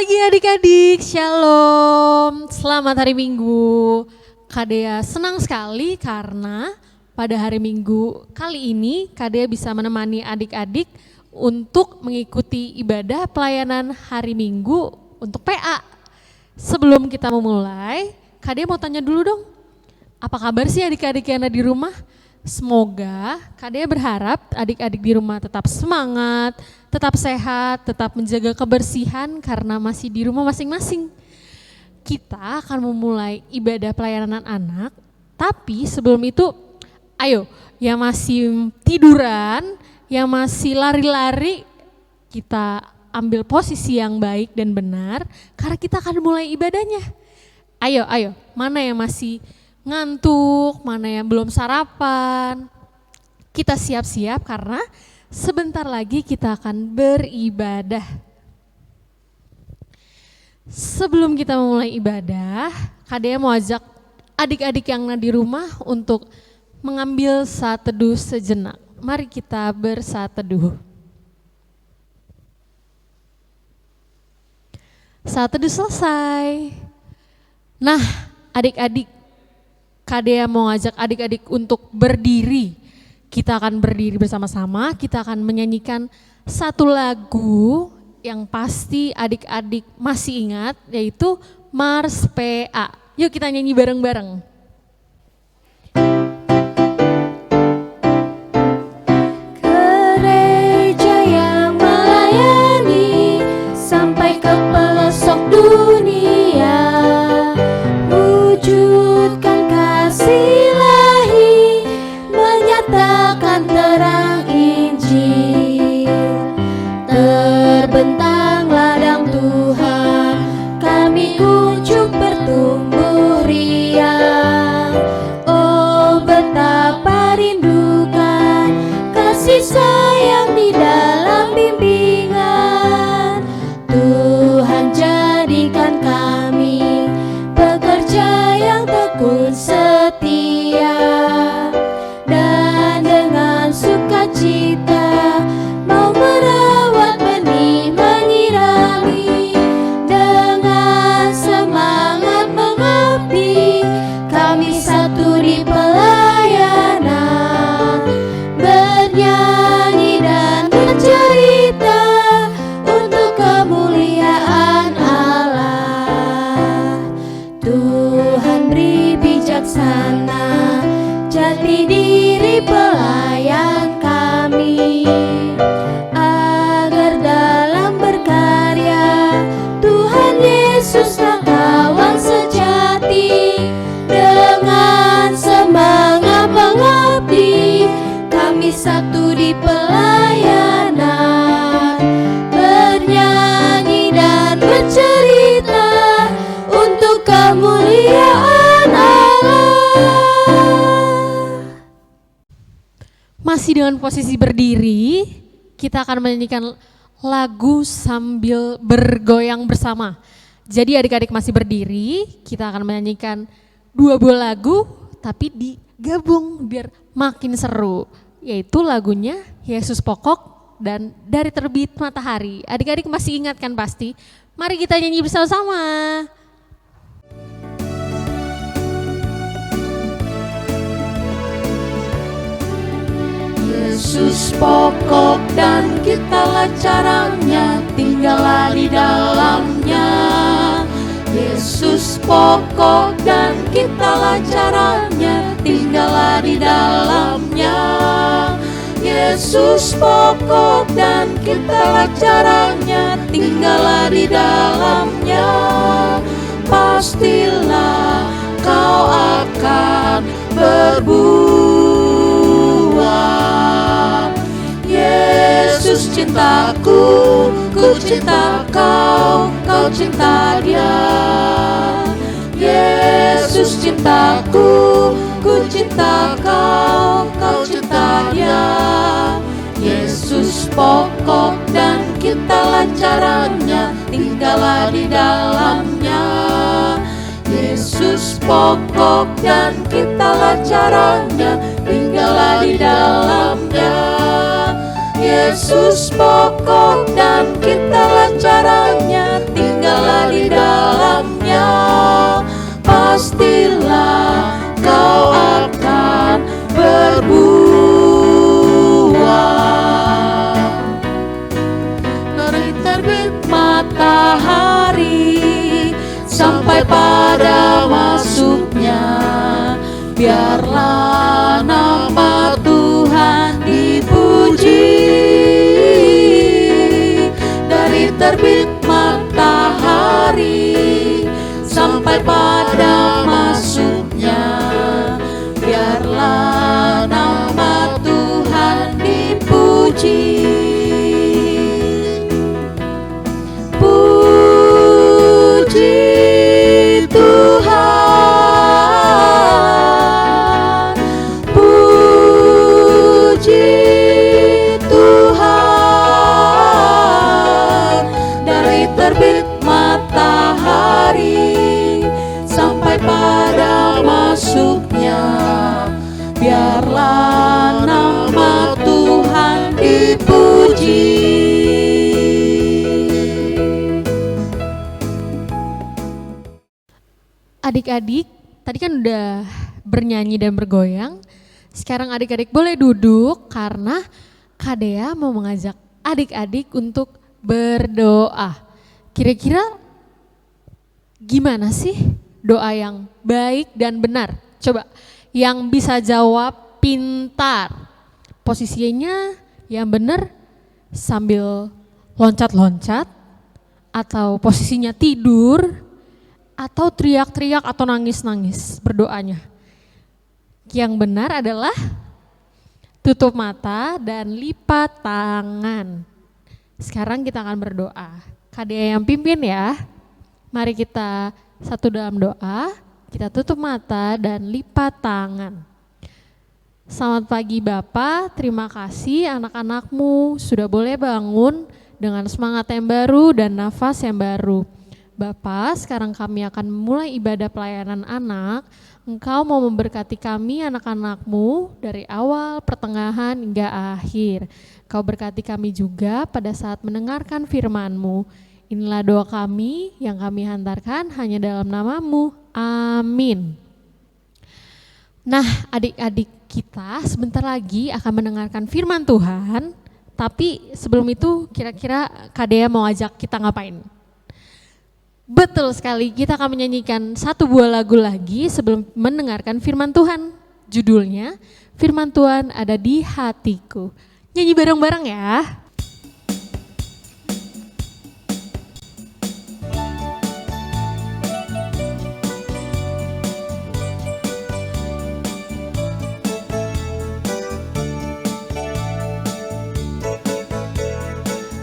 pagi adik-adik, shalom, selamat hari Minggu. Kak Dea senang sekali karena pada hari Minggu kali ini Kak Dea bisa menemani adik-adik untuk mengikuti ibadah pelayanan hari Minggu untuk PA. Sebelum kita memulai, Kak Dea mau tanya dulu dong, apa kabar sih adik-adik yang ada di rumah? Semoga Kak Dea berharap adik-adik di rumah tetap semangat, tetap sehat, tetap menjaga kebersihan karena masih di rumah masing-masing. Kita akan memulai ibadah pelayanan anak, tapi sebelum itu ayo yang masih tiduran, yang masih lari-lari, kita ambil posisi yang baik dan benar karena kita akan mulai ibadahnya. Ayo, mana yang masih ngantuk, mana yang belum sarapan, kita siap-siap karena sebentar lagi kita akan beribadah. Sebelum kita memulai ibadah, Kak Dea mau ajak adik-adik yang ada di rumah untuk mengambil saat teduh sejenak. Mari kita bersaat teduh. Saat teduh selesai. Nah, adik-adik, Kak Dea mau ngajak adik-adik untuk berdiri. Kita akan berdiri bersama-sama, kita akan menyanyikan satu lagu yang pasti adik-adik masih ingat, yaitu Mars PA. Yuk kita nyanyi bareng-bareng. Gereja yang melayani sampai ke pelosok dunia, wujudkan kasih ilahi, menyatakan terang Injil. Terbentang ladang Tuhan, kami kunjung bertumbuh riang. Oh betapa rindukan kasih sayang di dalam bimbingan. Tuhan jadikan kami pekerja yang tekun setia, dan dengan sukacita mau merawat benih menyirami. Dengan semangat mengabdi, kami satu di pelayanan, bernyanyi dan bercerita untuk kemuliaan Allah. Tuhan beri bijaksana jati diri pelayan kami, agar dalam berkarya Tuhan Yesuslah kawan sejati. Dengan semangat mengabdi, kami satu di pelayanan, bernyanyi dan bercerita untuk kemuliaan Allah. Masih dengan posisi berdiri, kita akan menyanyikan lagu sambil bergoyang bersama. Jadi adik-adik masih berdiri, kita akan menyanyikan dua buah lagu tapi digabung biar makin seru. Yaitu lagunya Yesus Pokok dan Dari Terbit Matahari. Adik-adik masih ingat kan pasti? Mari kita nyanyi bersama-sama. Yesus pokok dan kitalah caranya, tinggallah di dalamnya. Yesus pokok dan kitalah caranya, tinggallah di dalamnya. Yesus pokok dan kitalah caranya, tinggallah di dalamnya. Pastilah kau akan berbuah. Yesus cintaku, ku cinta kau, kau cinta dia. Yesus cintaku, ku cinta kau, kau cinta dia. Yesus pokok dan kitalah caranya, tinggallah di dalamnya. Yesus pokok dan kitalah caranya, tinggallah di dalamnya. Yesus pokok dan kitalah caranya, tinggal tinggallah di dalamnya, pastilah kau akan berbuah. Dari terbit matahari sampai pada masuknya, biarlah nama Tuhan dipuji. Dari terbit matahari sampai pada masuknya, biarlah nama Tuhan dipuji. Puji Tuhan, puji Tuhan. Dari terbit matahari sampai pada masuknya, biarlah nama Tuhan dipuji. Adik-adik, tadi kan udah bernyanyi dan bergoyang. Sekarang adik-adik boleh duduk karena Kak Dea mau mengajak adik-adik untuk berdoa. Kira-kira gimana sih doa yang baik dan benar? Coba yang bisa jawab pintar. Posisinya yang benar sambil loncat-loncat, atau posisinya tidur, atau teriak-teriak atau nangis-nangis berdoanya. Yang benar adalah tutup mata dan lipat tangan. Sekarang kita akan berdoa. Kak Dea yang pimpin ya. Mari kita satu dalam doa, kita tutup mata dan lipat tangan. Selamat pagi Bapak, terima kasih anak-anakmu sudah boleh bangun dengan semangat yang baru dan nafas yang baru. Bapak, sekarang kami akan memulai ibadah pelayanan anak. Engkau mau memberkati kami anak-anakmu dari awal, pertengahan, hingga akhir. Kau berkati kami juga pada saat mendengarkan firman-Mu. Inilah doa kami yang kami hantarkan hanya dalam nama-Mu. Amin. Nah, adik-adik kita sebentar lagi akan mendengarkan firman Tuhan. Tapi sebelum itu kira-kira Kak Dea mau ajak kita ngapain? Betul sekali, kita akan menyanyikan satu buah lagu lagi sebelum mendengarkan firman Tuhan. Judulnya, Firman Tuhan Ada di Hatiku. Nyanyi bareng-bareng ya.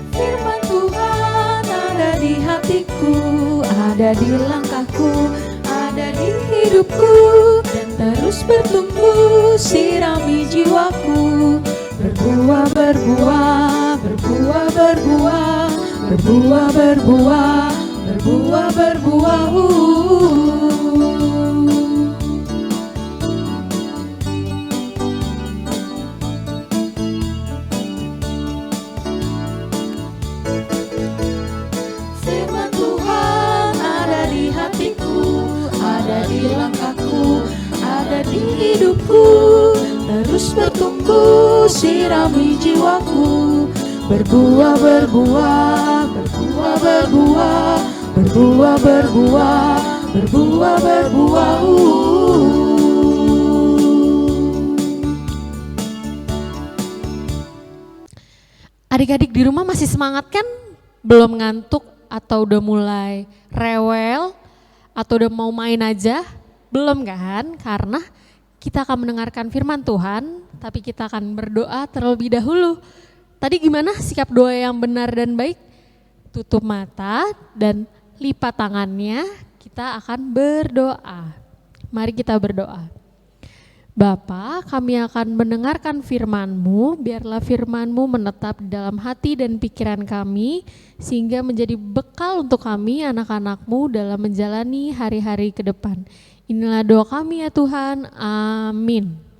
Firman Tuhan ada di hatiku, ada di langkahku, ada di hidupku, dan terus bertumbuh, sirami jiwaku. Berbuah, berbuah, berbuah, berbuah, berbuah, berbuah, berbuah, berbuah. Firman Tuhan ada di hatiku, ada di langkahku, ada di hidupku, terus bertumbuh, sirami jiwaku. Berbuah, berbuah, berbuah, berbuah, berbuah, berbuah, berbuah, berbuah. Adik-adik di rumah masih semangat kan? Belum ngantuk atau udah mulai rewel atau udah mau main aja? Belum kan? Karena kita akan mendengarkan firman Tuhan, tapi kita akan berdoa terlebih dahulu. Tadi gimana sikap doa yang benar dan baik? Tutup mata dan lipat tangannya, kita akan berdoa. Mari kita berdoa. Bapa, kami akan mendengarkan firman-Mu, biarlah firman-Mu menetap di dalam hati dan pikiran kami, sehingga menjadi bekal untuk kami anak-anak-Mu dalam menjalani hari-hari ke depan. Inilah doa kami ya Tuhan, amin.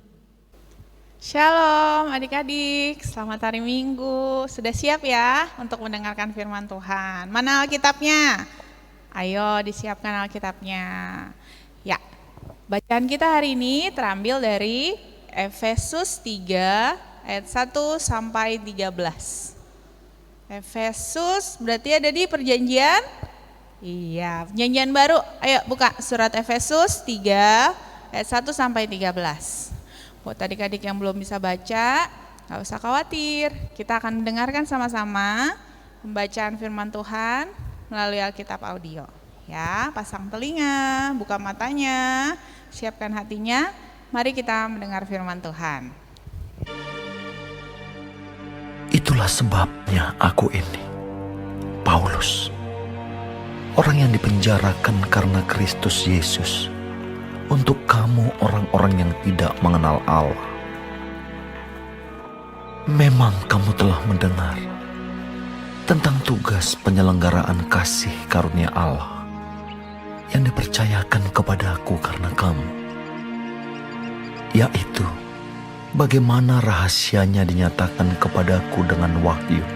Shalom adik-adik, selamat hari Minggu. Sudah siap ya untuk mendengarkan firman Tuhan? Mana Alkitabnya? Ayo disiapkan Alkitabnya. Ya, bacaan kita hari ini terambil dari Efesus 3 ayat 1 sampai 13. Efesus berarti ada di perjanjian? Iya, perjanjian baru. Ayo buka surat Efesus 3 ayat 1 sampai 13. Buat adik-adik yang belum bisa baca, gak usah khawatir. Kita akan mendengarkan sama-sama pembacaan firman Tuhan melalui Alkitab audio. Ya, pasang telinga, buka matanya, siapkan hatinya. Mari kita mendengar firman Tuhan. Itulah sebabnya aku ini, Paulus, orang yang dipenjarakan karena Kristus Yesus, untuk kamu orang-orang yang tidak mengenal Allah. Memang kamu telah mendengar tentang tugas penyelenggaraan kasih karunia Allah yang dipercayakan kepadaku karena kamu, yaitu bagaimana rahasianya dinyatakan kepadaku dengan wahyu,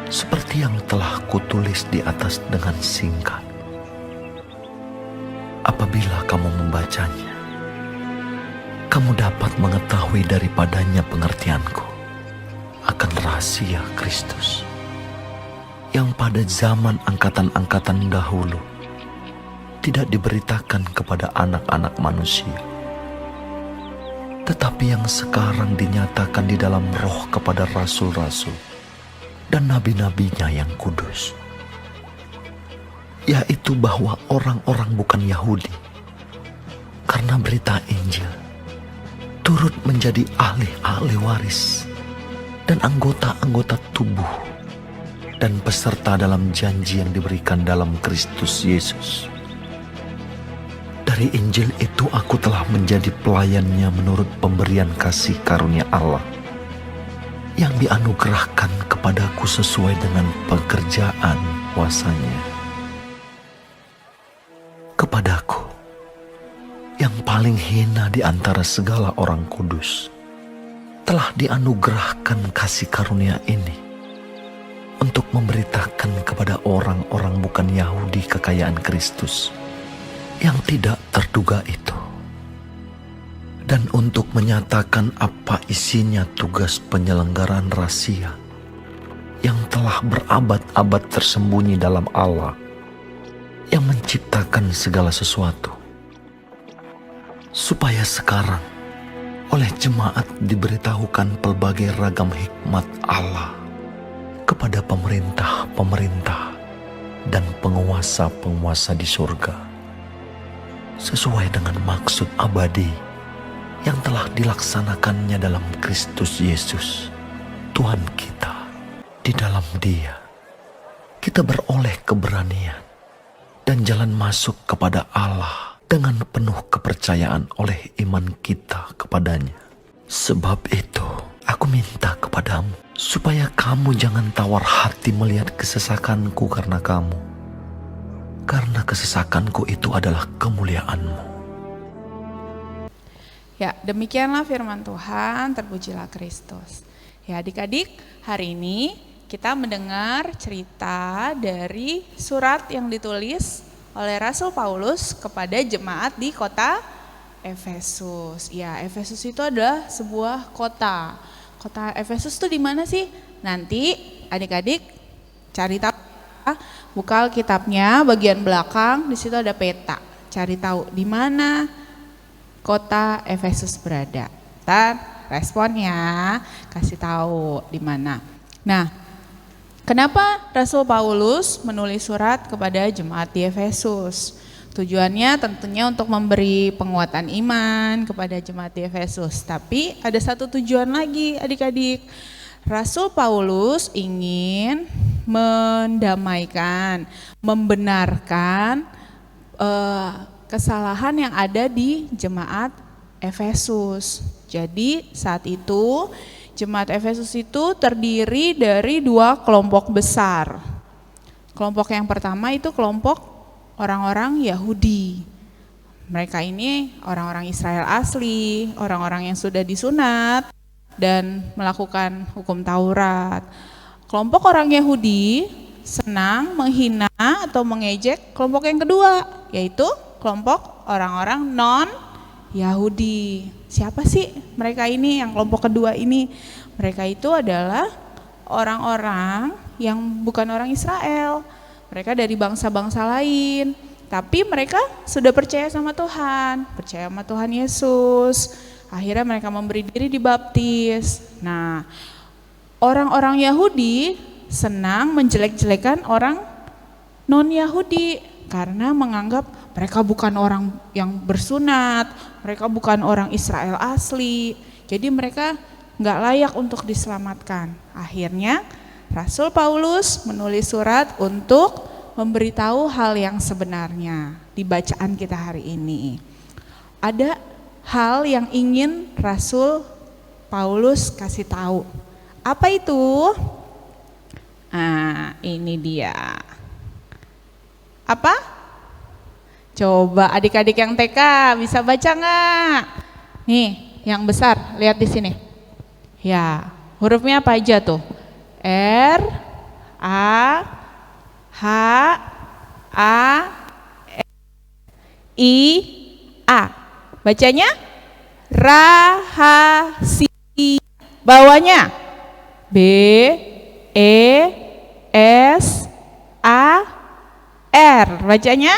seperti yang telah kutulis di atas dengan singkat. Apabila kamu membacanya, kamu dapat mengetahui daripadanya pengertianku akan rahasia Kristus, yang pada zaman angkatan-angkatan dahulu tidak diberitakan kepada anak-anak manusia, tetapi yang sekarang dinyatakan di dalam roh kepada rasul-rasul dan nabi-nabinya yang kudus, yaitu bahwa orang-orang bukan Yahudi karena berita Injil turut menjadi ahli-ahli waris dan anggota-anggota tubuh dan peserta dalam janji yang diberikan dalam Kristus Yesus. Dari Injil itu aku telah menjadi pelayannya menurut pemberian kasih karunia Allah yang dianugerahkan kepadaku sesuai dengan pekerjaan kuasa-Nya. Kepadaku, yang paling hina di antara segala orang kudus, telah dianugerahkan kasih karunia ini untuk memberitakan kepada orang-orang bukan Yahudi kekayaan Kristus yang tidak terduga itu, dan untuk menyatakan apa isinya tugas penyelenggaraan rahasia yang telah berabad-abad tersembunyi dalam Allah yang menciptakan segala sesuatu, supaya sekarang oleh jemaat diberitahukan pelbagai ragam hikmat Allah kepada pemerintah-pemerintah dan penguasa-penguasa di surga, sesuai dengan maksud abadi yang telah dilaksanakannya dalam Kristus Yesus, Tuhan kita. Di dalam Dia, kita beroleh keberanian dan jalan masuk kepada Allah dengan penuh kepercayaan oleh iman kita kepadanya. Sebab itu, aku minta kepadamu, supaya kamu jangan tawar hati melihat kesesakanku karena kamu, karena kesesakanku itu adalah kemuliaanmu. Ya, demikianlah firman Tuhan, terpujilah Kristus. Ya, adik-adik, hari ini kita mendengar cerita dari surat yang ditulis oleh Rasul Paulus kepada jemaat di kota Efesus. Ya, Efesus itu adalah sebuah kota. Kota Efesus itu di mana sih? Nanti adik-adik cari tahu. Buka Alkitabnya bagian belakang, di situ ada peta. Cari tahu di mana kota Efesus berada. Dan responnya kasih tahu di mana. Nah, kenapa Rasul Paulus menulis surat kepada jemaat di Efesus? Tujuannya tentunya untuk memberi penguatan iman kepada jemaat di Efesus. Tapi ada satu tujuan lagi adik-adik. Rasul Paulus ingin mendamaikan, membenarkan kesalahan yang ada di jemaat Efesus. Jadi saat itu jemaat Efesus itu terdiri dari dua kelompok besar. Kelompok yang pertama itu kelompok orang-orang Yahudi. Mereka ini orang-orang Israel asli, orang-orang yang sudah disunat dan melakukan hukum Taurat. Kelompok orang Yahudi senang menghina atau mengejek kelompok yang kedua, yaitu kelompok orang-orang non-Yahudi. Siapa sih mereka ini yang kelompok kedua ini? Mereka itu adalah orang-orang yang bukan orang Israel. Mereka dari bangsa-bangsa lain, tapi mereka sudah percaya sama Tuhan, percaya sama Tuhan Yesus. Akhirnya mereka memberi diri dibaptis. Nah, orang-orang Yahudi senang menjelek-jelekan orang non-Yahudi karena menganggap mereka bukan orang yang bersunat, mereka bukan orang Israel asli. Jadi mereka nggak layak untuk diselamatkan. Akhirnya Rasul Paulus menulis surat untuk memberitahu hal yang sebenarnya. Di bacaan kita hari ini ada hal yang ingin Rasul Paulus kasih tahu. Apa itu? Nah, ini dia. Apa? Coba adik-adik yang TK bisa baca nggak? Nih, yang besar, lihat di sini. Ya, hurufnya apa aja tuh? R, A, H, A, I, A. Bacanya rahasia. Bawahnya B, E, S, A, R. Bacanya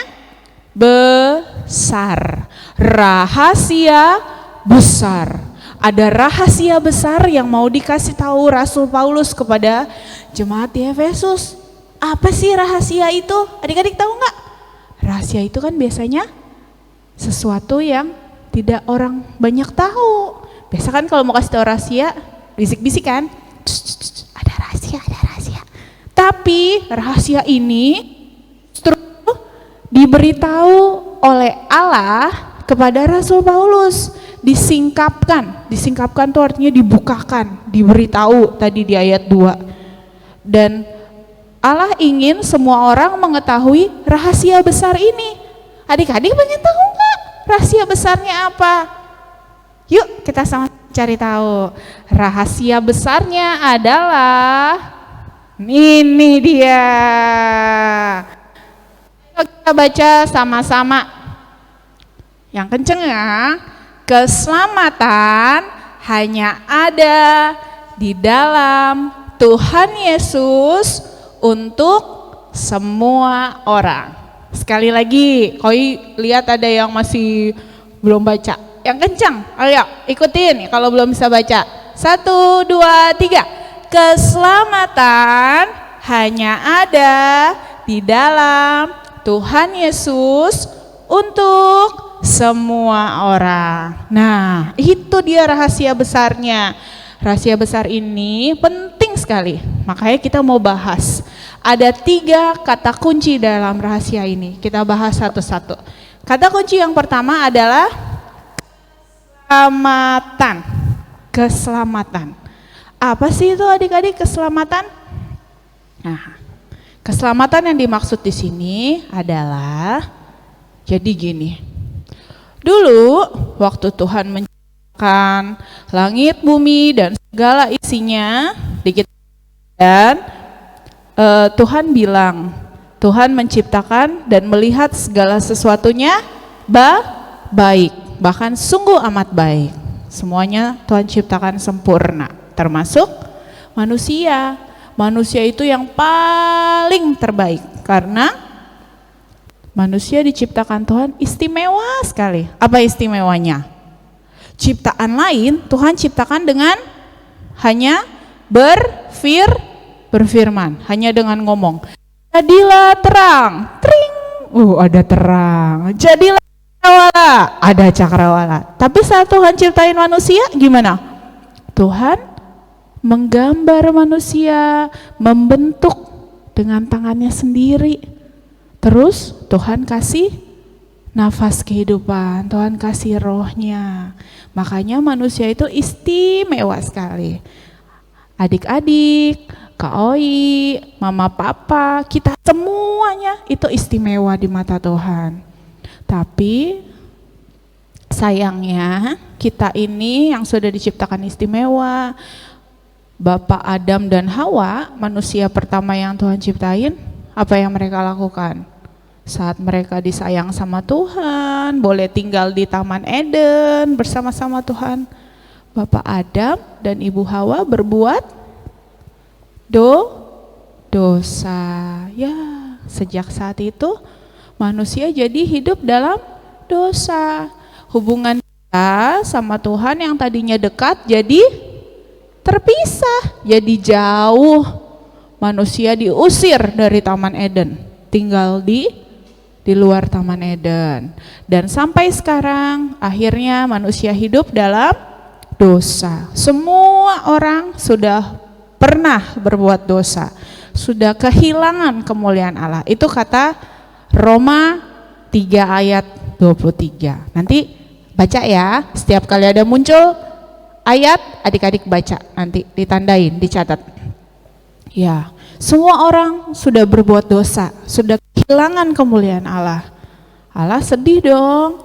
besar. Rahasia besar. Ada rahasia besar yang mau dikasih tahu Rasul Paulus kepada jemaat di Efesus. Apa sih rahasia itu? Adik-adik tahu nggak? Rahasia itu kan biasanya sesuatu yang tidak orang banyak tahu. Biasa kan kalau mau kasih tahu rahasia, bisik-bisik kan? Ada rahasia, ada rahasia. Tapi rahasia ini justru diberitahu oleh Allah kepada Rasul Paulus. Disingkapkan tuh artinya dibukakan, diberitahu tadi di ayat 2. Dan Allah ingin semua orang mengetahui rahasia besar ini. Adik-adik pengen tahu nggak rahasia besarnya apa? Yuk kita sama cari tahu. Rahasia besarnya adalah ini dia. Kita baca sama-sama. Yang kenceng ya. Keselamatan hanya ada di dalam Tuhan Yesus untuk semua orang. Sekali lagi, Koi lihat ada yang masih belum baca. Yang kencang, ayo ikutin kalau belum bisa baca. 1, 2, 3. Keselamatan hanya ada di dalam Tuhan Yesus untuk semua orang. Nah, itu dia rahasia besarnya. Rahasia besar ini penting sekali. Makanya kita mau bahas. Ada 3 kata kunci dalam rahasia ini. Kita bahas satu-satu. Kata kunci yang pertama adalah keselamatan. Keselamatan. Apa sih itu adik-adik keselamatan? Nah, keselamatan yang dimaksud di sini adalah jadi gini. Dulu waktu Tuhan menciptakan langit, bumi dan segala isinya dan Tuhan bilang, Tuhan menciptakan dan melihat segala sesuatunya baik, bahkan sungguh amat baik. Semuanya Tuhan ciptakan sempurna, termasuk manusia. Manusia itu yang paling terbaik karena manusia diciptakan Tuhan istimewa sekali. Apa istimewanya? Ciptaan lain Tuhan ciptakan dengan hanya berfirman, hanya dengan ngomong. Jadilah terang, tring, ada terang. Jadilah cakrawala, ada cakrawala. Tapi saat Tuhan ciptain manusia gimana? Tuhan menggambar manusia, membentuk dengan tangannya sendiri. Terus Tuhan kasih nafas kehidupan, Tuhan kasih rohnya. Makanya manusia itu istimewa sekali. Adik-adik, Kak Oi, Mama Papa, kita semuanya itu istimewa di mata Tuhan. Tapi sayangnya kita ini yang sudah diciptakan istimewa, Bapak Adam dan Hawa, manusia pertama yang Tuhan ciptain, apa yang mereka lakukan? Saat mereka disayang sama Tuhan, boleh tinggal di Taman Eden bersama-sama Tuhan, Bapak Adam dan Ibu Hawa berbuat dosa. Ya, sejak saat itu manusia jadi hidup dalam dosa. Hubungan kita sama Tuhan yang tadinya dekat jadi terpisah, jadi jauh. Manusia diusir dari Taman Eden, tinggal di luar Taman Eden. Dan sampai sekarang akhirnya manusia hidup dalam dosa. Semua orang sudah pernah berbuat dosa, sudah kehilangan kemuliaan Allah. Itu kata Roma 3 ayat 23. Nanti baca ya, setiap kali ada muncul ayat, adik-adik baca, nanti ditandain, dicatat. Ya, semua orang sudah berbuat dosa, sudah kehilangan kemuliaan Allah. Allah sedih dong,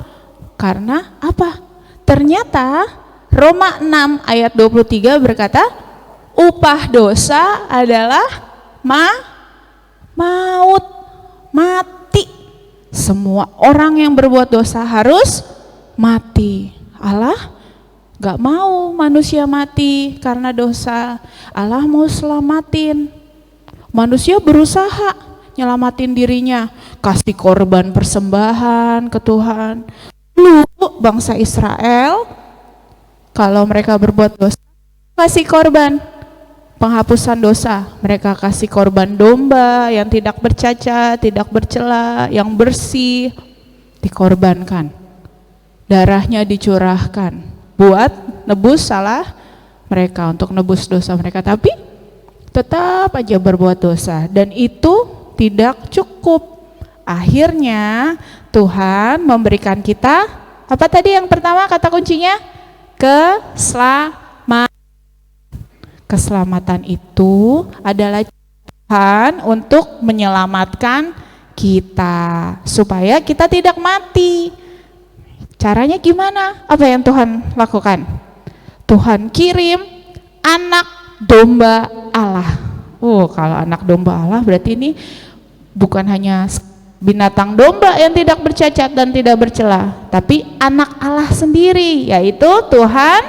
karena apa? Ternyata Roma 6 ayat 23 berkata, upah dosa adalah maut, mati. Semua orang yang berbuat dosa harus mati. Allah gak mau manusia mati karena dosa. Allah mau selamatin. Manusia berusaha nyelamatin dirinya, kasih korban persembahan ke Tuhan. Dulu bangsa Israel kalau mereka berbuat dosa kasih korban penghapusan dosa. Mereka kasih korban domba yang tidak bercacat, tidak bercela, yang bersih, dikorbankan. Darahnya dicurahkan buat nebus salah mereka, untuk nebus dosa mereka, tapi tetap aja berbuat dosa, dan itu tidak cukup. Akhirnya Tuhan memberikan kita apa tadi yang pertama kata kuncinya? Keselamatan itu adalah Tuhan untuk menyelamatkan kita supaya kita tidak mati. Caranya gimana? Apa yang Tuhan lakukan? Tuhan kirim anak domba Allah. Oh, kalau anak domba Allah berarti ini bukan hanya binatang domba yang tidak bercacat dan tidak bercela, tapi anak Allah sendiri, yaitu Tuhan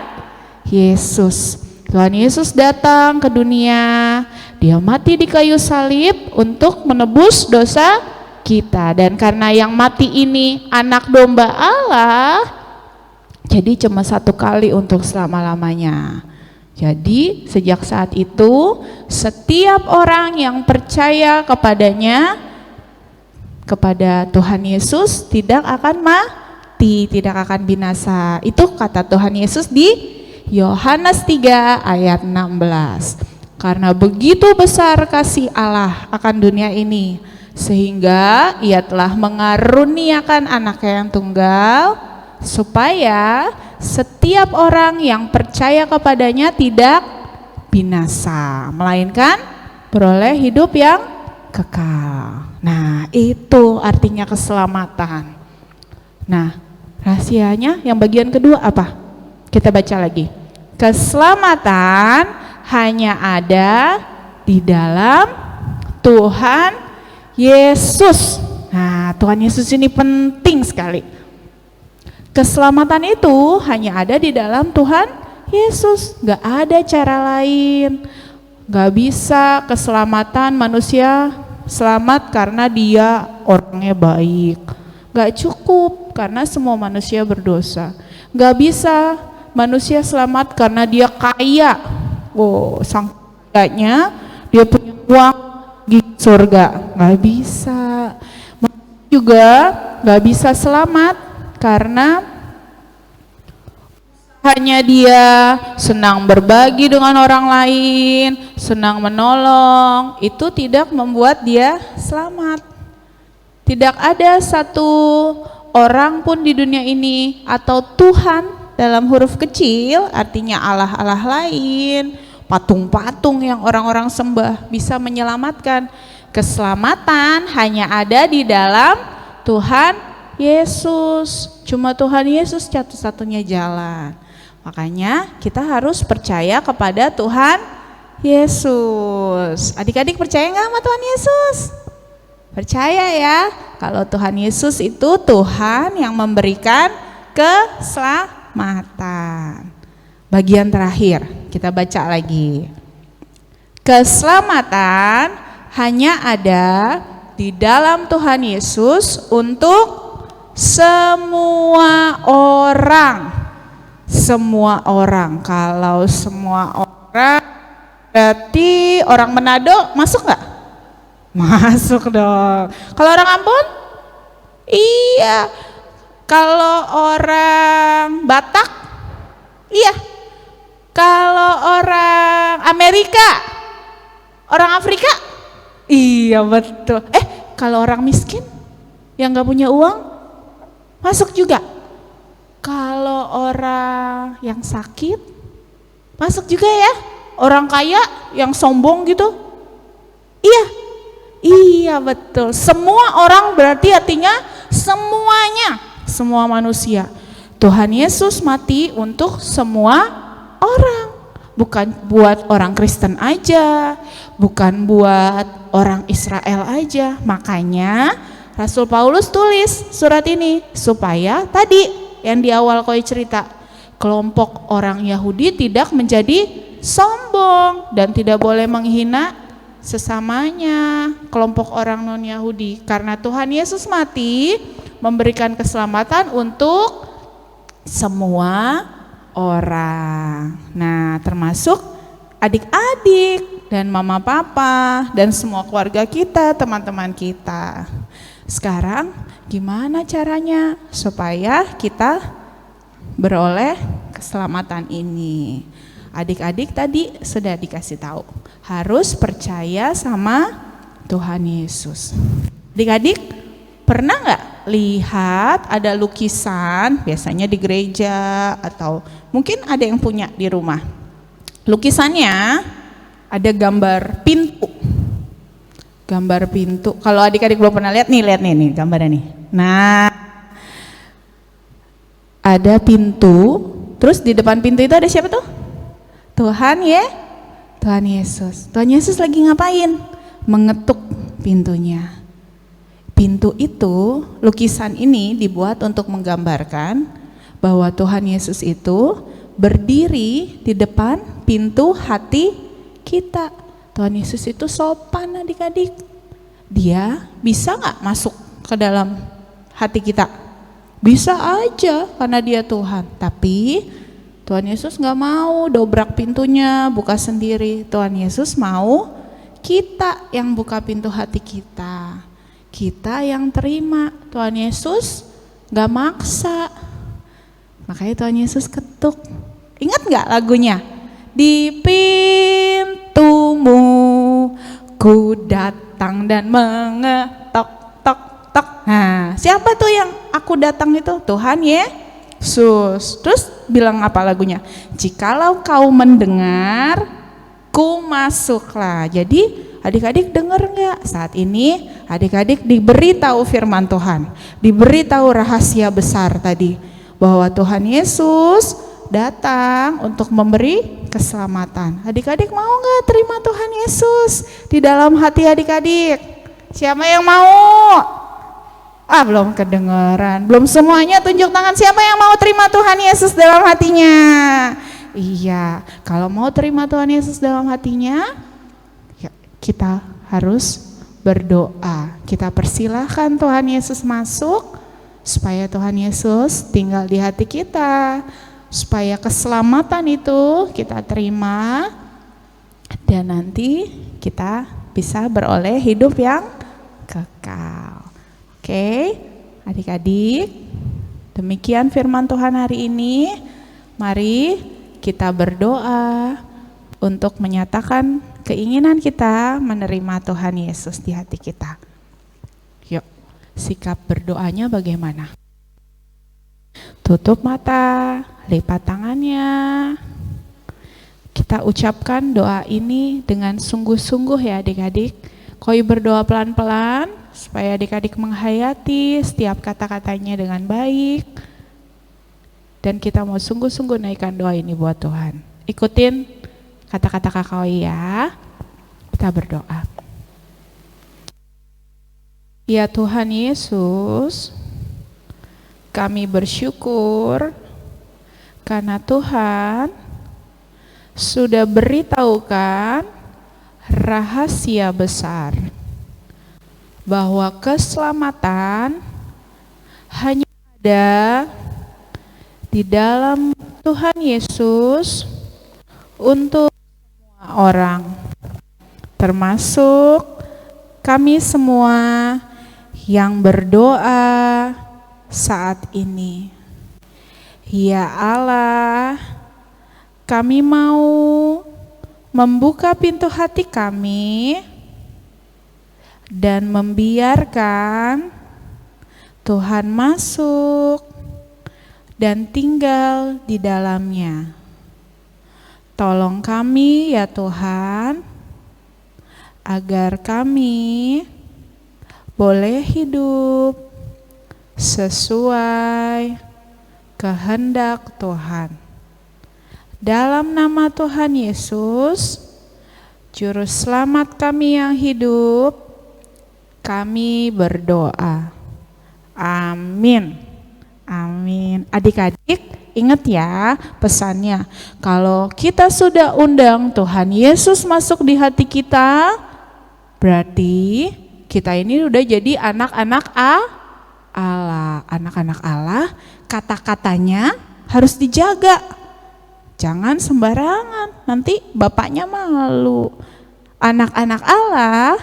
Yesus. Tuhan Yesus datang ke dunia, dia mati di kayu salib untuk menebus dosa kita, dan karena yang mati ini anak domba Allah, jadi cuma satu kali untuk selama-lamanya. Jadi sejak saat itu setiap orang yang percaya kepadanya, kepada Tuhan Yesus, tidak akan mati, tidak akan binasa. Itu kata Tuhan Yesus di Yohanes 3 ayat 16. Karena begitu besar kasih Allah akan dunia ini, sehingga ia telah mengaruniakan anaknya yang tunggal, supaya setiap orang yang percaya kepadanya tidak binasa, melainkan beroleh hidup yang kekal. Nah, itu artinya keselamatan. Nah, rahasianya yang bagian kedua apa? Kita baca lagi. Keselamatan hanya ada di dalam Tuhan Yesus. Nah, Tuhan Yesus ini penting sekali. Keselamatan itu hanya ada di dalam Tuhan Yesus. Gak ada cara lain. Gak bisa keselamatan manusia selamat karena dia orangnya baik. Gak cukup karena semua manusia berdosa. Gak bisa manusia selamat karena dia kaya. Oh, sang kayanya dia punya uang di surga. Gak bisa. Juga gak bisa selamat karena hanya dia senang berbagi dengan orang lain, senang menolong, itu tidak membuat dia selamat. Tidak ada satu orang pun di dunia ini atau Tuhan dalam huruf kecil, artinya Allah-Allah lain, patung-patung yang orang-orang sembah bisa menyelamatkan. Keselamatan hanya ada di dalam Tuhan Yesus. Cuma Tuhan Yesus satu-satunya jalan. Makanya kita harus percaya kepada Tuhan Yesus. Adik-adik percaya nggak sama Tuhan Yesus? Percaya ya, kalau Tuhan Yesus itu Tuhan yang memberikan keselamatan. Bagian terakhir, kita baca lagi. Keselamatan hanya ada di dalam Tuhan Yesus untuk semua orang. Semua orang. Kalau semua orang, berarti orang Manado masuk nggak? Masuk dong. Kalau orang Ambon? Iya. Kalau orang Batak? Iya. Kalau orang Amerika? Orang Afrika? Iya betul. Kalau orang miskin yang nggak punya uang? Masuk juga. Kalau orang yang sakit? Masuk juga ya. Orang kaya yang sombong gitu? Iya. Iya betul, semua orang berarti artinya semuanya, semua manusia. Tuhan Yesus mati untuk semua orang, bukan buat orang Kristen aja, bukan buat orang Israel aja. Makanya Rasul Paulus tulis surat ini supaya tadi yang di awal koi cerita, kelompok orang Yahudi tidak menjadi sombong dan tidak boleh menghina sesamanya, kelompok orang non-Yahudi, karena Tuhan Yesus mati memberikan keselamatan untuk semua orang. Nah, termasuk adik-adik dan mama papa dan semua keluarga kita, teman-teman kita. Sekarang gimana caranya supaya kita beroleh keselamatan ini? Adik-adik tadi sudah dikasih tahu, harus percaya sama Tuhan Yesus. Adik-adik pernah nggak lihat ada lukisan, biasanya di gereja atau mungkin ada yang punya di rumah. Lukisannya ada gambar pintu. Gambar pintu. Kalau adik-adik belum pernah lihat nih gambarnya nih. Nah, ada pintu, terus di depan pintu itu ada siapa tuh? Tuhan Yesus. Tuhan Yesus lagi ngapain? Mengetuk pintunya. Pintu itu, lukisan ini dibuat untuk menggambarkan bahwa Tuhan Yesus itu berdiri di depan pintu hati kita. Tuhan Yesus itu sopan adik-adik. Dia bisa nggak masuk ke dalam hati kita? Bisa aja karena dia Tuhan. Tapi Tuhan Yesus nggak mau dobrak pintunya, buka sendiri. Tuhan Yesus mau kita yang buka pintu hati kita. Kita yang terima. Tuhan Yesus nggak maksa. Makanya Tuhan Yesus ketuk. Ingat nggak lagunya? Di pintumu ku datang dan mengetok tok tok. Nah, siapa tuh yang aku datang itu? Tuhan Yesus. Terus bilang apa lagunya? Jikalau kau mendengar, ku masuklah. Jadi adik-adik dengar nggak? Saat ini adik-adik diberitahu firman Tuhan, diberitahu rahasia besar tadi, bahwa Tuhan Yesus datang untuk memberi keselamatan. Adik-adik mau nggak terima Tuhan Yesus di dalam hati adik-adik? Siapa yang mau? Belum kedengeran, belum semuanya tunjuk tangan. Siapa yang mau terima Tuhan Yesus dalam hatinya? Iya, kalau mau terima Tuhan Yesus dalam hatinya, ya, kita harus berdoa. Kita persilahkan Tuhan Yesus masuk, supaya Tuhan Yesus tinggal di hati kita, supaya keselamatan itu kita terima, dan nanti kita bisa beroleh hidup yang kekal. Oke, adik-adik, demikian firman Tuhan hari ini. Mari kita berdoa untuk menyatakan keinginan kita menerima Tuhan Yesus di hati kita. Yuk, sikap berdoanya bagaimana? Tutup mata, lipat tangannya. Kita ucapkan doa ini dengan sungguh-sungguh ya adik-adik. Koi berdoa pelan-pelan supaya adik-adik menghayati setiap kata-katanya dengan baik. Dan kita mau sungguh-sungguh naikkan doa ini buat Tuhan. Ikutin kata-kata Kak Oi ya. Kita berdoa. Ya Tuhan Yesus, kami bersyukur karena Tuhan sudah beritahukan rahasia besar bahwa keselamatan hanya ada di dalam Tuhan Yesus untuk semua orang, termasuk kami semua yang berdoa saat ini. Ya Allah, kami mau membuka pintu hati kami dan membiarkan Tuhan masuk dan tinggal di dalamnya. Tolong kami ya Tuhan, agar kami boleh hidup sesuai kehendak Tuhan. Dalam nama Tuhan Yesus, Juru Selamat kami yang hidup, kami berdoa. Amin. Amin. Adik-adik, ingat ya pesannya. Kalau kita sudah undang Tuhan Yesus masuk di hati kita, berarti kita ini udah jadi anak-anak Allah. Anak-anak Allah, kata-katanya harus dijaga. Jangan sembarangan, nanti bapaknya malu. Anak-anak Allah,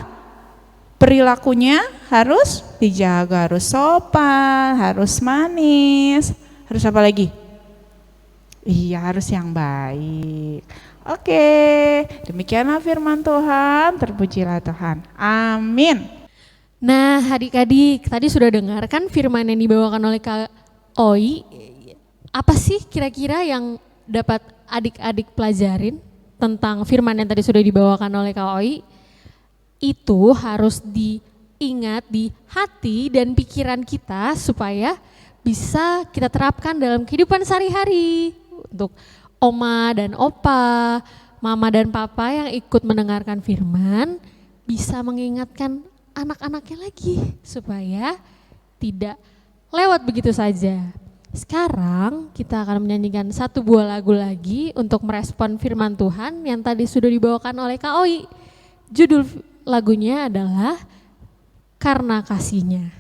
perilakunya harus dijaga, harus sopan, harus manis, harus apa lagi? Iya, harus yang baik. Oke, demikianlah firman Tuhan, terpujilah Tuhan. Amin. Nah, adik-adik, tadi sudah dengarkan firman yang dibawakan oleh Kak Oi. Apa sih kira-kira yang dapat adik-adik pelajarin tentang firman yang tadi sudah dibawakan oleh Kak Oi? Itu harus diingat di hati dan pikiran kita supaya bisa kita terapkan dalam kehidupan sehari-hari. Untuk oma dan opa, mama dan papa yang ikut mendengarkan firman bisa mengingatkan anak-anaknya lagi supaya tidak lewat begitu saja. Sekarang kita akan menyanyikan satu buah lagu lagi untuk merespon firman Tuhan yang tadi sudah dibawakan oleh Kak Oi. Judul lagunya adalah Karena Kasihnya.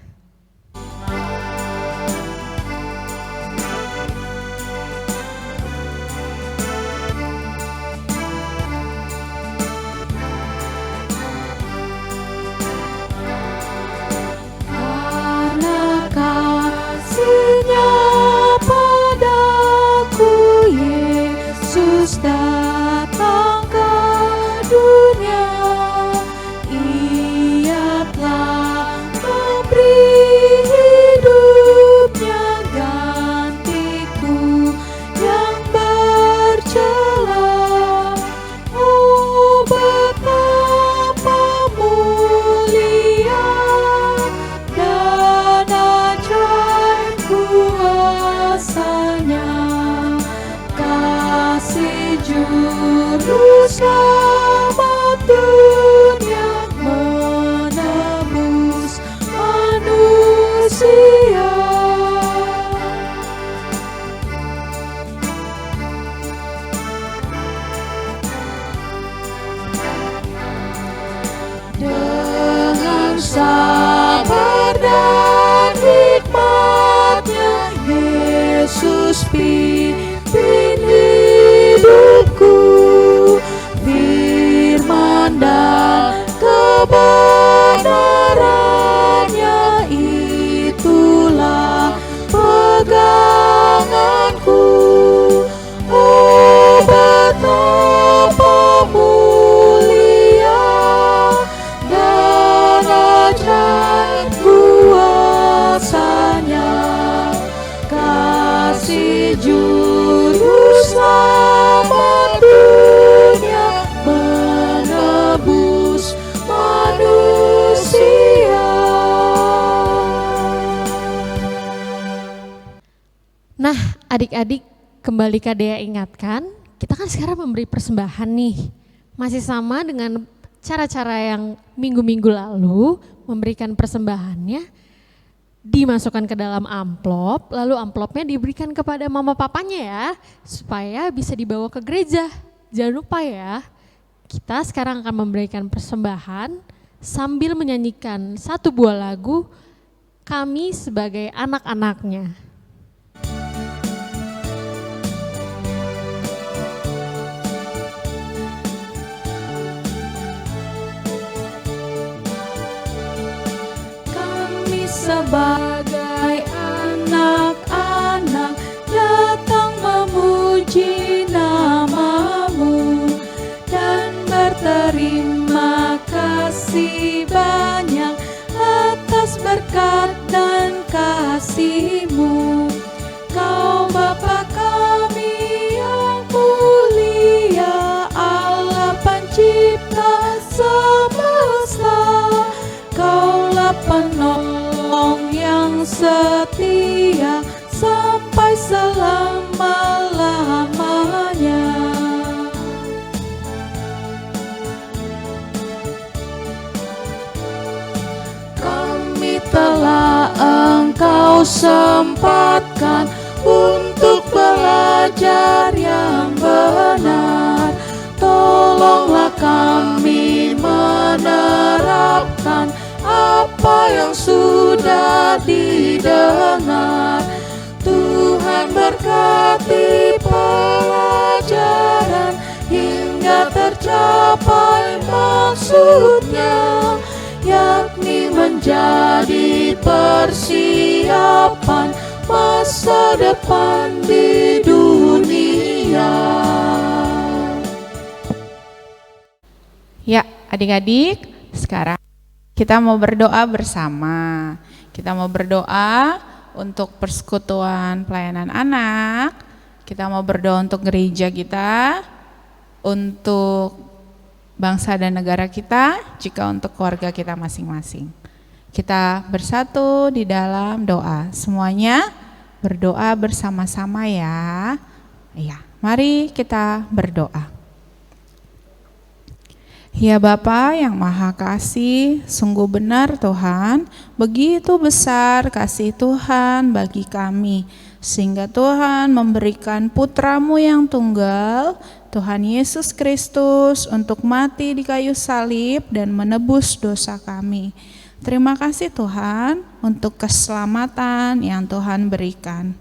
Datang ke dunia, Ia telah memberi hidupnya gantiku yang bercela. Oh betapa mulia dan ajaib kuasanya, kasih Juru Selamat dunia menebus manusia. Dengan sabar dan hikmat-Nya, Yesus pimpin hidupku. Firman dan kebenaran-Nya itulah peganganku. Oh betapa mulia dan ajaib kuasanya, kasih Juru Selamat dunia menebus manusia. Nah, adik-adik, kembali Kak Dea ingatkan, kita kan sekarang memberi persembahan nih. Masih sama dengan cara-cara yang minggu-minggu lalu memberikan persembahannya, dimasukkan ke dalam amplop, lalu amplopnya diberikan kepada mama papanya ya, supaya bisa dibawa ke gereja. Jangan lupa ya, kita sekarang akan memberikan persembahan sambil menyanyikan satu buah lagu, Kami Sebagai Anak-Anaknya. Sebagai anak-anak datang memuji nama-Mu dan berterima kasih banyak atas berkat dan kasih-Mu. Kau Bapa kami yang mulia, Allah pencipta semesta, Kaulah penolong yang setia sampai selama-lamanya. Kami telah Engkau sempatkan untuk belajar yang benar. Tolonglah kami menerapkan apa yang sudah didengar. Tuhan berkati pelajaran hingga tercapai maksudnya, yakni menjadi persiapan masa depan di dunia. Ya, adik-adik, sekarang kita mau berdoa bersama. Kita mau berdoa untuk persekutuan pelayanan anak. Kita mau berdoa untuk gereja kita, untuk bangsa dan negara kita, juga untuk keluarga kita masing-masing. Kita bersatu di dalam doa. Semuanya berdoa bersama-sama ya. Ya, mari kita berdoa. Ya Bapa yang Maha Kasih, sungguh benar Tuhan, begitu besar kasih Tuhan bagi kami, sehingga Tuhan memberikan putra-Mu yang tunggal, Tuhan Yesus Kristus, untuk mati di kayu salib dan menebus dosa kami. Terima kasih Tuhan untuk keselamatan yang Tuhan berikan.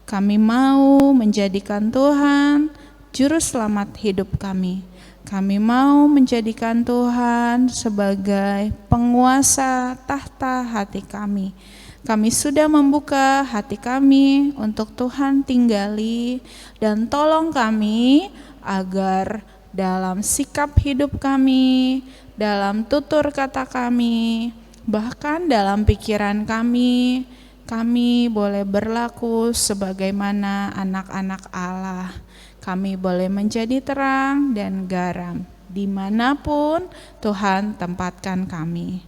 Kami mau menjadikan Tuhan juru selamat hidup kami. Kami mau menjadikan Tuhan sebagai penguasa tahta hati kami. Kami sudah membuka hati kami untuk Tuhan tinggali, dan tolong kami agar dalam sikap hidup kami, dalam tutur kata kami, bahkan dalam pikiran kami boleh berlaku sebagaimana anak-anak Allah. Kami boleh menjadi terang dan garam dimanapun Tuhan tempatkan kami.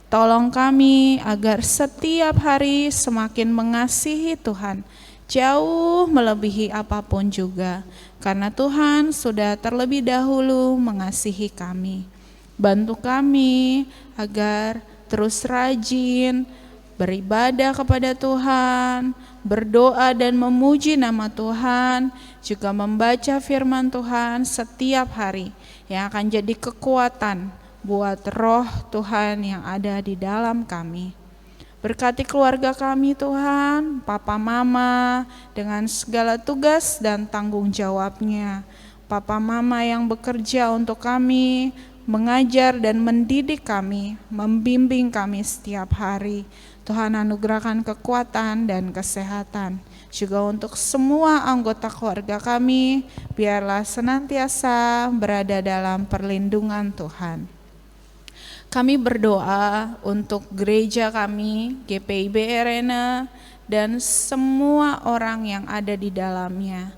Tolong kami agar setiap hari semakin mengasihi Tuhan, jauh melebihi apapun juga, karena Tuhan sudah terlebih dahulu mengasihi kami. Bantu kami agar terus rajin beribadah kepada Tuhan, berdoa dan memuji nama Tuhan, juga membaca firman Tuhan setiap hari yang akan jadi kekuatan buat roh Tuhan yang ada di dalam kami. Berkati keluarga kami Tuhan, papa mama dengan segala tugas dan tanggung jawabnya. Papa mama yang bekerja untuk kami, mengajar dan mendidik kami, membimbing kami setiap hari. Tuhan anugerahkan kekuatan dan kesehatan. Juga untuk semua anggota keluarga kami, biarlah senantiasa berada dalam perlindungan Tuhan. Kami berdoa untuk gereja kami, GPIB Arena, dan semua orang yang ada di dalamnya.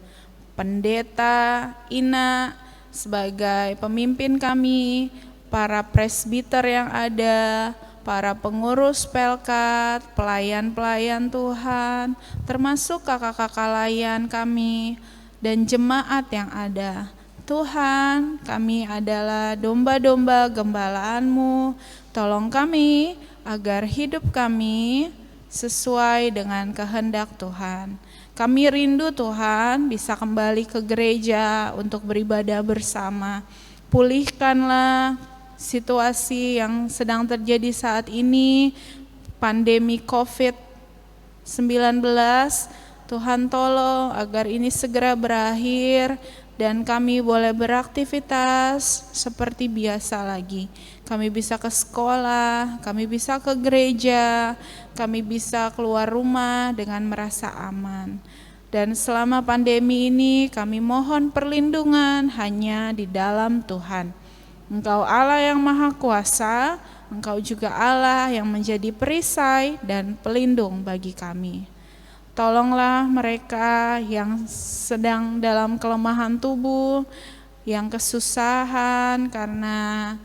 Pendeta, Ina, sebagai pemimpin kami, para presbiter yang ada, para pengurus pelkat, pelayan-pelayan Tuhan, termasuk kakak-kakak layan kami, dan jemaat yang ada. Tuhan, kami adalah domba-domba gembalaanmu. Tolong kami agar hidup kami sesuai dengan kehendak Tuhan. Kami rindu Tuhan bisa kembali ke gereja untuk beribadah bersama. Pulihkanlah situasi yang sedang terjadi saat ini, pandemi COVID-19. Tuhan tolong agar ini segera berakhir dan kami boleh beraktivitas seperti biasa lagi. Kami bisa ke sekolah, kami bisa ke gereja, kami bisa keluar rumah dengan merasa aman. Dan selama pandemi ini kami mohon perlindungan hanya di dalam Tuhan. Engkau Allah yang Maha Kuasa, Engkau juga Allah yang menjadi perisai dan pelindung bagi kami. Tolonglah mereka yang sedang dalam kelemahan tubuh, yang kesusahan karena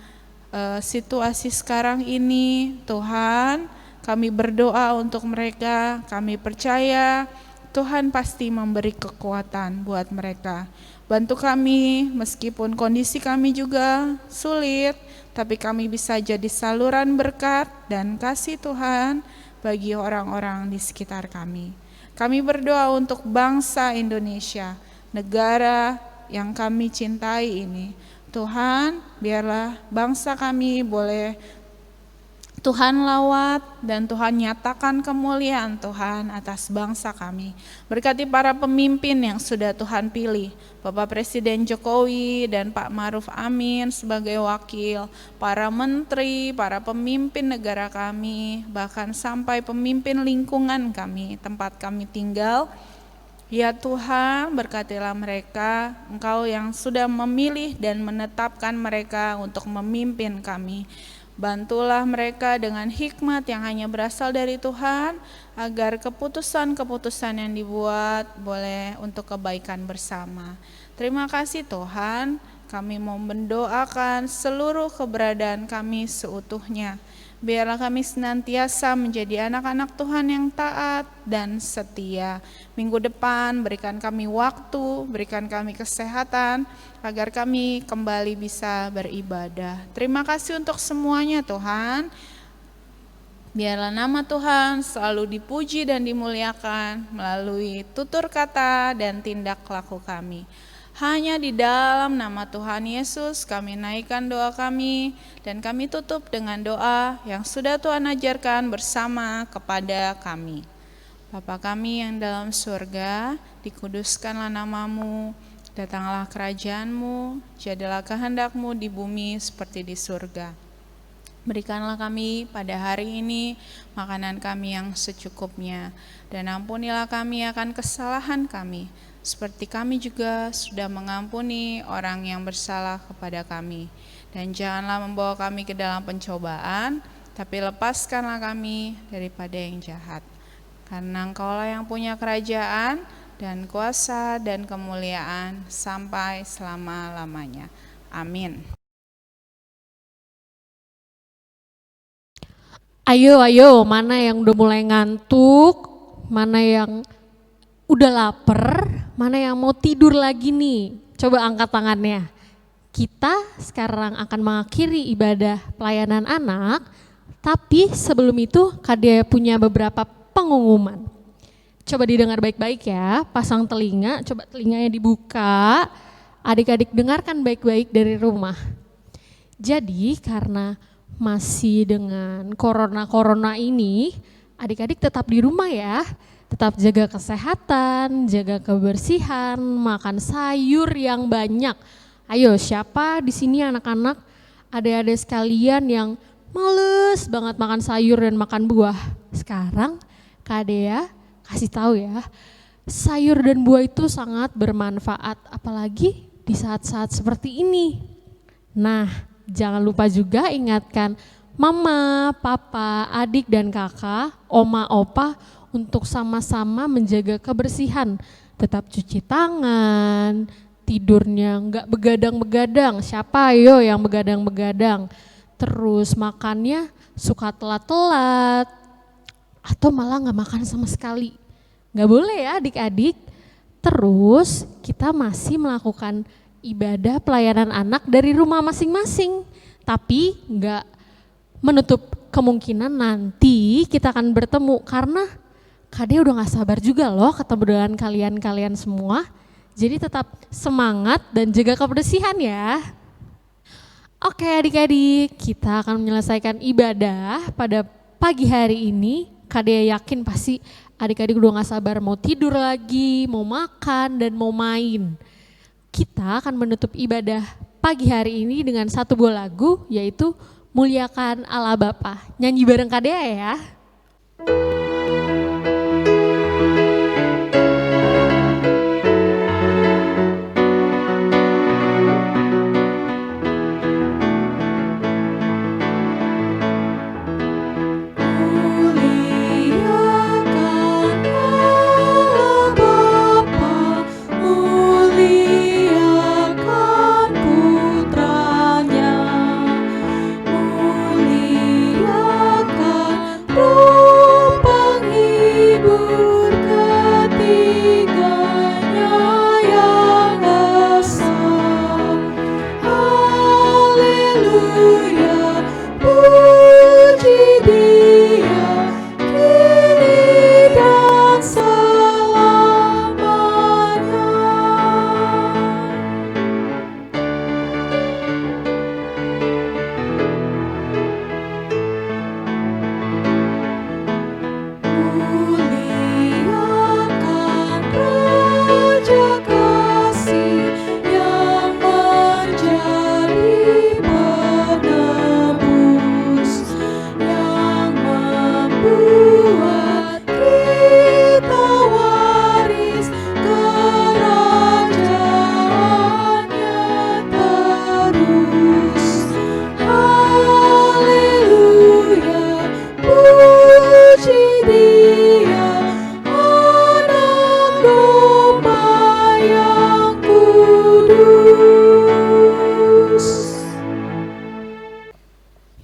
situasi sekarang ini. Tuhan, kami berdoa untuk mereka, kami percaya Tuhan pasti memberi kekuatan buat mereka. Bantu kami meskipun kondisi kami juga sulit, tapi kami bisa jadi saluran berkat dan kasih Tuhan bagi orang-orang di sekitar kami. Kami berdoa untuk bangsa Indonesia, negara yang kami cintai ini. Tuhan, biarlah bangsa kami boleh Tuhan lawat dan Tuhan nyatakan kemuliaan Tuhan atas bangsa kami. Berkati para pemimpin yang sudah Tuhan pilih, Bapak Presiden Jokowi dan Pak Ma'ruf Amin sebagai wakil, para menteri, para pemimpin negara kami, bahkan sampai pemimpin lingkungan kami, tempat kami tinggal. Ya Tuhan, berkatilah mereka, Engkau yang sudah memilih dan menetapkan mereka untuk memimpin kami. Bantulah mereka dengan hikmat yang hanya berasal dari Tuhan, agar keputusan-keputusan yang dibuat boleh untuk kebaikan bersama. Terima kasih Tuhan, kami mau mendoakan seluruh keberadaan kami seutuhnya. Biarlah kami senantiasa menjadi anak-anak Tuhan yang taat dan setia. Minggu depan berikan kami waktu, berikan kami kesehatan, agar kami kembali bisa beribadah. Terima kasih untuk semuanya Tuhan. Biarlah nama Tuhan selalu dipuji dan dimuliakan melalui tutur kata dan tindak laku kami. Hanya di dalam nama Tuhan Yesus kami naikkan doa kami, dan kami tutup dengan doa yang sudah Tuhan ajarkan bersama kepada kami. Bapa kami yang dalam surga, dikuduskanlah namamu, datanglah kerajaanmu, jadilah kehendakmu di bumi seperti di surga. Berikanlah kami pada hari ini makanan kami yang secukupnya, dan ampunilah kami akan kesalahan kami, seperti kami juga sudah mengampuni orang yang bersalah kepada kami. Dan janganlah membawa kami ke dalam pencobaan, tapi lepaskanlah kami daripada yang jahat. Karena Engkaulah yang punya kerajaan dan kuasa dan kemuliaan sampai selama-lamanya. Amin. Ayo, mana yang udah mulai ngantuk, mana yang udah lapar, mana yang mau tidur lagi nih? Coba angkat tangannya. Kita sekarang akan mengakhiri ibadah pelayanan anak, tapi sebelum itu Kadea punya beberapa pengumuman. Coba didengar baik-baik ya, pasang telinga, coba telinganya dibuka, adik-adik dengarkan baik-baik dari rumah. Jadi karena masih dengan corona ini, adik-adik tetap di rumah ya. Tetap jaga kesehatan, jaga kebersihan, makan sayur yang banyak. Ayo, siapa di sini anak-anak, adik-adik sekalian yang males banget makan sayur dan makan buah? Sekarang Kak Dea kasih tahu ya, sayur dan buah itu sangat bermanfaat, apalagi di saat-saat seperti ini. Nah, jangan lupa juga ingatkan mama, papa, adik dan kakak, oma, opa untuk sama-sama menjaga kebersihan. Tetap cuci tangan, tidurnya enggak begadang-begadang. Siapa ayo yang begadang-begadang? Terus makannya suka telat-telat atau malah enggak makan sama sekali. Enggak boleh ya adik-adik. Terus kita masih melakukan ibadah pelayanan anak dari rumah masing-masing. Tapi nggak menutup kemungkinan nanti kita akan bertemu, karena Kade udah gak sabar juga loh ketemu dengan kalian semua. Jadi tetap semangat dan jaga kebersihan ya. Oke adik-adik, kita akan menyelesaikan ibadah pada pagi hari ini. Kade yakin pasti adik-adik udah gak sabar mau tidur lagi, mau makan dan mau main. Kita akan menutup ibadah pagi hari ini dengan satu buah lagu, yaitu Muliakan Allah Bapa. Nyanyi bareng Kade ya.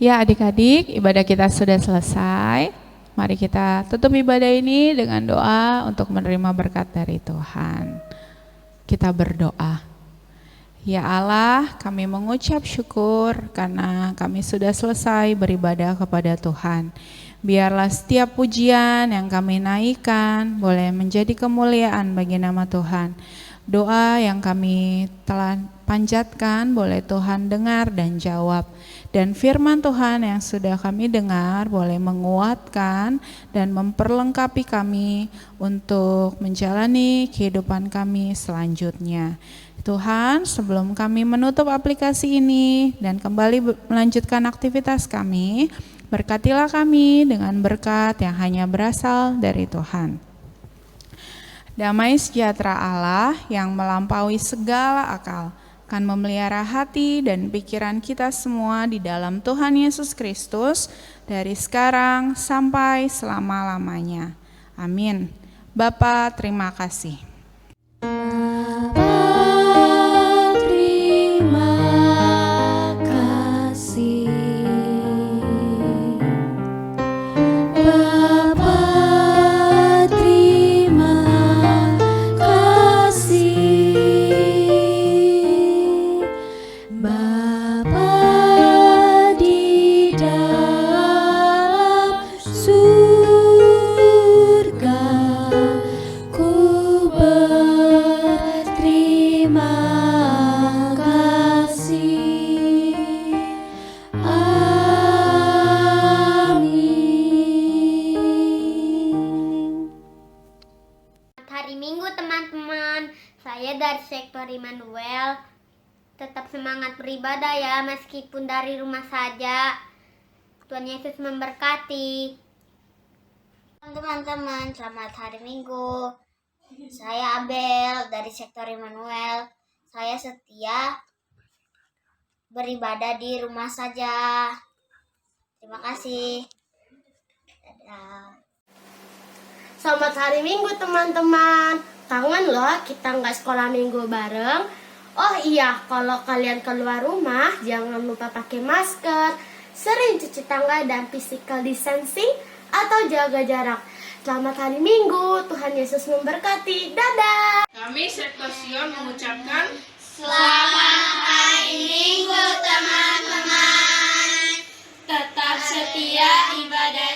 Ya adik-adik, ibadah kita sudah selesai. Mari kita tutup ibadah ini dengan doa untuk menerima berkat dari Tuhan. Kita berdoa. Ya Allah, kami mengucap syukur karena kami sudah selesai beribadah kepada Tuhan. Biarlah setiap pujian yang kami naikkan boleh menjadi kemuliaan bagi nama Tuhan. Doa yang kami telah panjatkan boleh Tuhan dengar dan jawab. Dan firman Tuhan yang sudah kami dengar boleh menguatkan dan memperlengkapi kami untuk menjalani kehidupan kami selanjutnya. Tuhan, sebelum kami menutup aplikasi ini dan kembali melanjutkan aktivitas kami, berkatilah kami dengan berkat yang hanya berasal dari Tuhan. Damai sejahtera Allah yang melampaui segala akal akan memelihara hati dan pikiran kita semua di dalam Tuhan Yesus Kristus dari sekarang sampai selama-lamanya. Amin. Bapa, terima kasih. Immanuel, tetap semangat beribadah ya meskipun dari rumah saja. Tuhan Yesus memberkati. Teman-teman, selamat hari Minggu. Saya Abel dari sektor Immanuel. Saya setia beribadah di rumah saja. Terima kasih. Dadah. Selamat hari Minggu teman-teman. Kangen loh kita nggak sekolah minggu bareng. Oh iya, kalau kalian keluar rumah jangan lupa pakai masker, sering cuci tangan dan physical distancing atau jaga jarak. Selamat hari Minggu, Tuhan Yesus memberkati. Dadah. Kami Sektor Sion mengucapkan Selamat hari Minggu teman-teman. Tetap setia ibadah